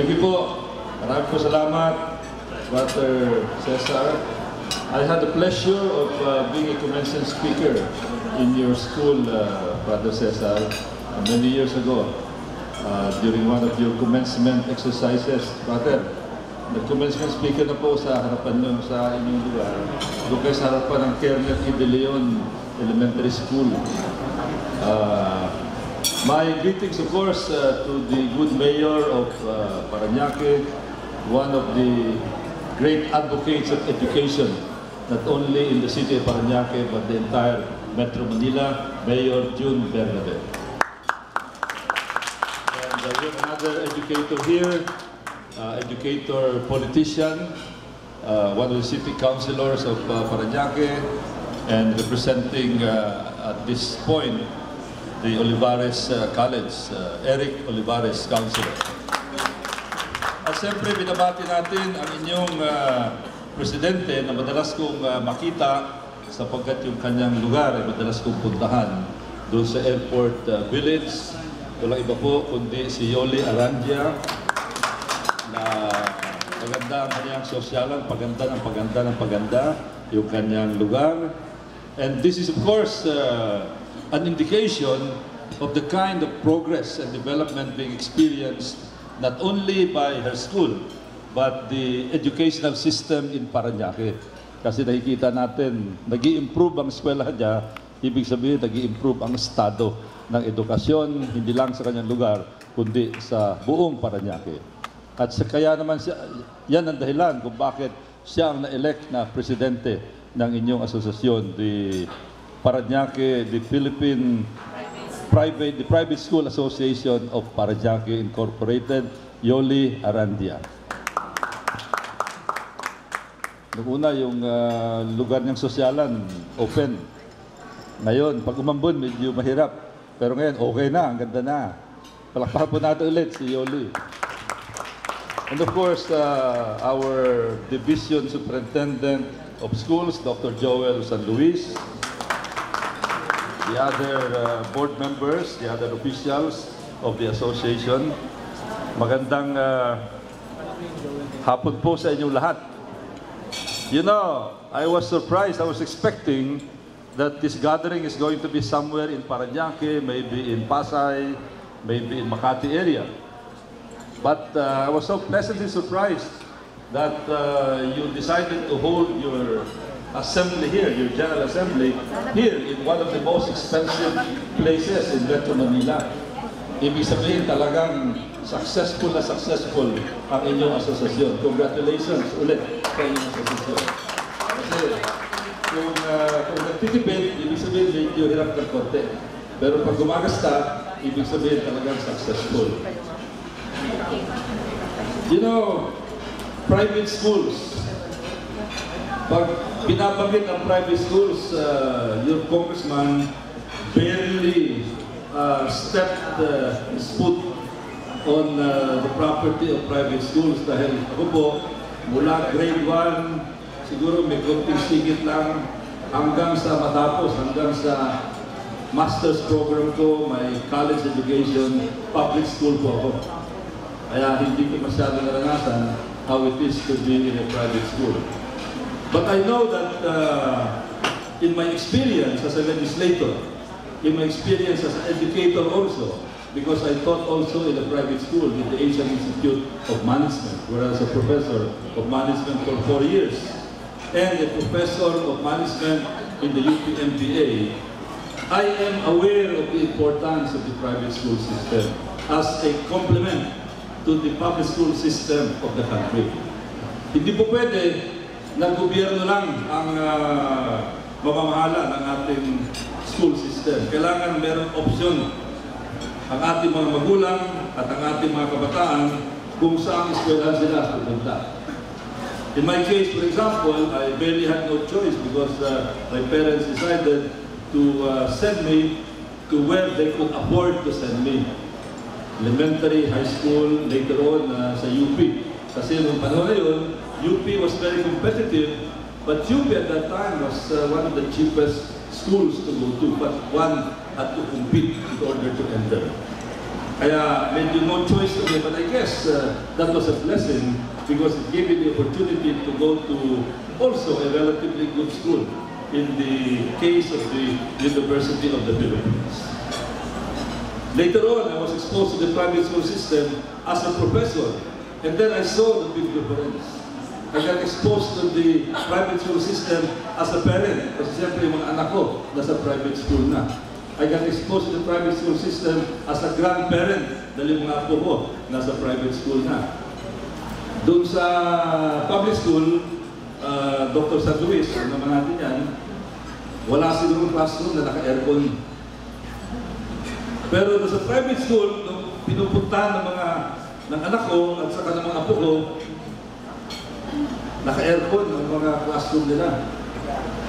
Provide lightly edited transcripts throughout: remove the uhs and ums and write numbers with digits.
Thank you po. Maraming po salamat, Brother Cesar. I had the pleasure of being a commencement speaker in your school, Brother Cesar, many years ago during one of your commencement exercises. Brother, nag-commencement speaker na po sa harapan nyo sa inyong lugar. Doon kayo sa harapan ng Colonel E. De Leon Elementary School. My greetings, of course, to the good mayor of Paranaque, one of the great advocates of education, not only in the city of Paranaque, but the entire Metro Manila, Mayor Jun Bernabe. And we have another educator here, educator politician, one of the city councilors of Paranaque, and representing at this point the Olivares College, Eric Olivares, Councilor. At siyempre, binabati natin ang inyong presidente na madalas kong makita sapagkat yung kanyang lugar ay madalas kong puntahan doon sa Airport Village. Walang iba po kundi si Yolanda Arandia na maganda ang kanyang sosyalan, paganda ng paganda yung kanyang lugar. And this is of course an indication of the kind of progress and development being experienced not only by her school, but the educational system in Paranaque. Kasi nakikita natin, nag-i-improve ang eskwela niya, ibig sabihin, nag-i-improve ang estado ng edukasyon, hindi lang sa kanyang lugar, kundi sa buong Paranaque. At kaya naman siya, yan ang dahilan kung bakit siya ang na-elect na presidente ng inyong asosasyon, the Paranaque, the Philippine Private School Association of Paranaque Incorporated, Yolanda Arandia. Noong una, yung lugar niyang sosyalan, open. Ngayon, pag umambon, medyo mahirap. Pero ngayon, okay na, ang ganda na. Palakpakan po natin ulit si Yoli. And of course, our Division Superintendent of Schools, Dr. Joel San Luis, the other board members, the other officials of the association. Magandang hapon po sa inyong lahat. You know, I was surprised. I was expecting that this gathering is going to be somewhere in Paranaque, maybe in Pasay, maybe in Makati area. But I was so pleasantly surprised that you decided to hold your assembly here, your General Assembly, here in one of the most expensive places in Metro Manila. Ibig sabihin talagang successful ang inyong asosasyon. Congratulations ulit sa inyong asosasyon. Kasi kung nagtitipid, ibig sabihin medyo hirap ng konti. Pero pag gumagasta, ibig sabihin talagang successful. You know, private schools, pag binabanggit ang private schools, your congressman barely stepped his foot on the property of private schools dahil ako po, mula grade 1, siguro may konting sigit lang hanggang sa matapos, hanggang sa master's program ko, may college education, public school po ako. Kaya hindi ko masyado naranasan how it is to be in a private school. But I know that in my experience as a legislator, in my experience as an educator also, because I taught also in a private school in the Asian Institute of Management, where I was a professor of management for 4 years, and a professor of management in the UP MBA, I am aware of the importance of the private school system as a complement to the public school system of the country. Hindi po pwede na gobyerno lang ang mamamahala ng ating school system. Kailangan merong opsyon ang ating mga magulang at ang ating mga kabataan kung saan eskwela sila pupunta. In my case, for example, I barely had no choice because my parents decided to send me to where they could afford to send me. Elementary, high school, later on sa UP. Kasi noong panahon na yun, UP was very competitive, but UP at that time was one of the cheapest schools to go to, but one had to compete in order to enter. Kaya medyo no choice to me, but I guess that was a blessing because it gave me the opportunity to go to also a relatively good school in the case of the University of the Philippines. Later on, I was exposed to the private school system as a professor, and then I saw the big difference. I got exposed to the private school system as a parent, kasi siyempre yung mga anak ko nasa private school na. I got exposed to the private school system as a grandparent dahil yung mga apo ko nasa private school na. Doon sa public school, Dr. San Luis, ano naman natin yan, wala sigurong classroom na naka-aircon. Pero doon sa private school, pinupuntahan ng anak ko at saka ng mga apo ko, naka-aircon ang mga classroom nila.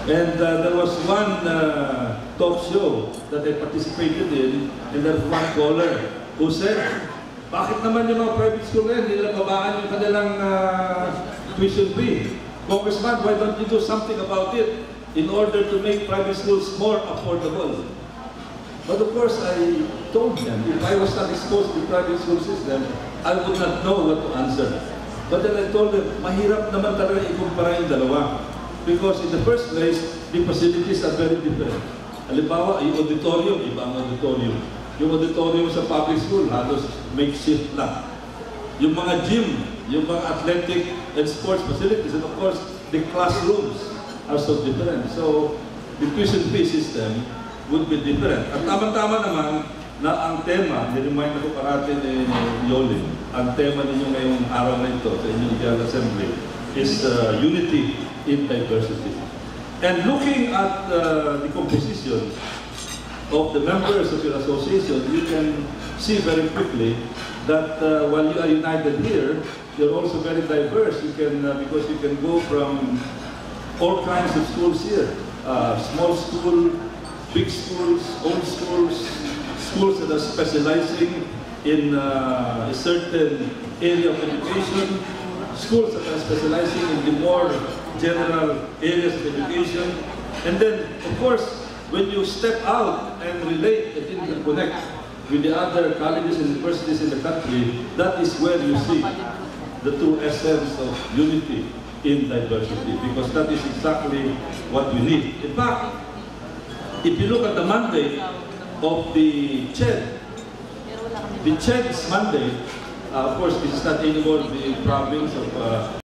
And there was one talk show that I participated in, and there was one caller who said, bakit naman yung mga private school na yan, nila babaan yung kanilang tuition fee? Congressman, why don't you do something about it in order to make private schools more affordable? But of course, I told them, if I was not exposed to the private school system, I would not know what to answer. But then I told them, mahirap naman talaga ikumpara yung dalawa. Because in the first place, the facilities are very different. Halimbawa, yung auditorium, ibang auditorium. Yung auditorium sa public school, halos makeshift lang. Yung mga gym, yung mga athletic and sports facilities, and of course, the classrooms are so different. So, the tuition fee system would be different. At tama-tama naman na ang tema, niremind ako parati ni Yolin, ang tema ninyo ngayong araw na ito sa inyong General Assembly is unity in diversity. And looking at the composition of the members of your association, you can see very quickly that while you are united here, you're also very diverse. You can, because you can go from all kinds of schools here. Small school, big schools, old schools, schools that are specializing in a certain area of education, schools that are specializing in the more general areas of education. And then, of course, when you step out and relate and interconnect with the other colleges and universities in the country, that is where you see the true essence of unity in diversity, because that is exactly what we need. In fact, if you look at the mandate of the CHED's mandate, of course, this is not anymore the province of